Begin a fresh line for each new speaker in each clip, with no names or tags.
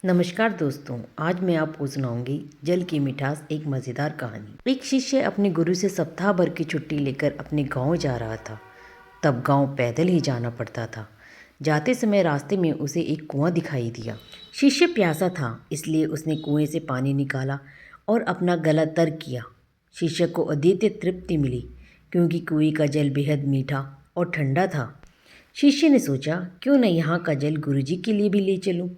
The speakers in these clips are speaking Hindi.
नमस्कार दोस्तों, आज मैं आपको सुनाऊंगी जल की मिठास एक मज़ेदार कहानी। एक शिष्य अपने गुरु से सप्ताह भर की छुट्टी लेकर अपने गांव जा रहा था। तब गांव पैदल ही जाना पड़ता था। जाते समय रास्ते में उसे एक कुआं दिखाई दिया। शिष्य प्यासा था, इसलिए उसने कुएं से पानी निकाला और अपना गला तर किया। शिष्य को अद्वितीय तृप्ति मिली, क्योंकि कुएं का जल बेहद मीठा और ठंडा था। शिष्य ने सोचा, क्यों न यहाँ का जल गुरुजी के लिए भी ले चलूं।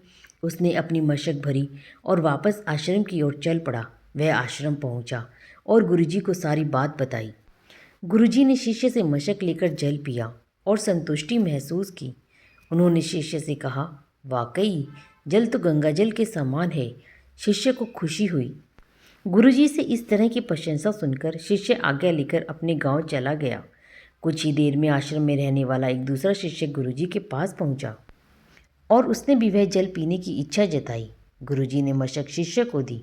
उसने अपनी मशक भरी और वापस आश्रम की ओर चल पड़ा। वह आश्रम पहुंचा और गुरुजी को सारी बात बताई। गुरुजी ने शिष्य से मशक लेकर जल पिया और संतुष्टि महसूस की। उन्होंने शिष्य से कहा, वाकई जल तो गंगाजल के समान है। शिष्य को खुशी हुई। गुरुजी से इस तरह की प्रशंसा सुनकर शिष्य आज्ञा लेकर अपने गांव चला गया। कुछ ही देर में आश्रम में रहने वाला एक दूसरा शिष्य गुरुजी के पास पहुंचा और उसने भी वह जल पीने की इच्छा जताई। गुरुजी ने मशक शिष्य को दी।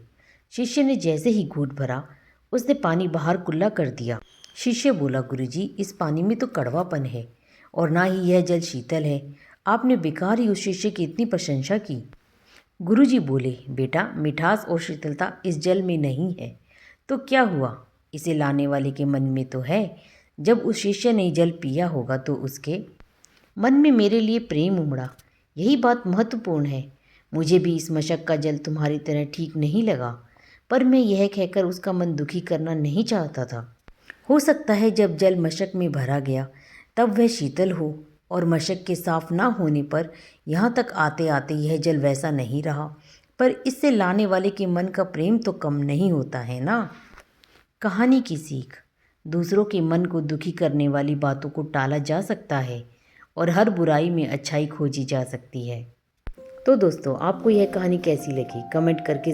शिष्य ने जैसे ही घूंट भरा, उसने पानी बाहर कुल्ला कर दिया। शिष्य बोला, गुरुजी, इस पानी में तो कड़वापन है और ना ही यह जल शीतल है। आपने बेकार ही उस शिष्य की इतनी प्रशंसा की। गुरुजी बोले, बेटा, मिठास और शीतलता इस जल में नहीं है तो क्या हुआ, इसे लाने वाले के मन में तो है। जब उस शिष्य ने जल पिया होगा तो उसके मन में मेरे लिए प्रेम उमड़ा। यही बात महत्वपूर्ण है। मुझे भी इस मशक का जल तुम्हारी तरह ठीक नहीं लगा, पर मैं यह कहकर उसका मन दुखी करना नहीं चाहता था। हो सकता है जब जल मशक में भरा गया तब वह शीतल हो, और मशक के साफ ना होने पर यहाँ तक आते आते यह जल वैसा नहीं रहा। पर इससे लाने वाले के मन का प्रेम तो कम नहीं होता है ना। कहानी की सीख। दूसरों के मन को दुखी करने वाली बातों को टाला जा सकता है और हर बुराई में अच्छाई खोजी जा सकती है। तो दोस्तों, आपको यह कहानी कैसी लगी, कमेंट करके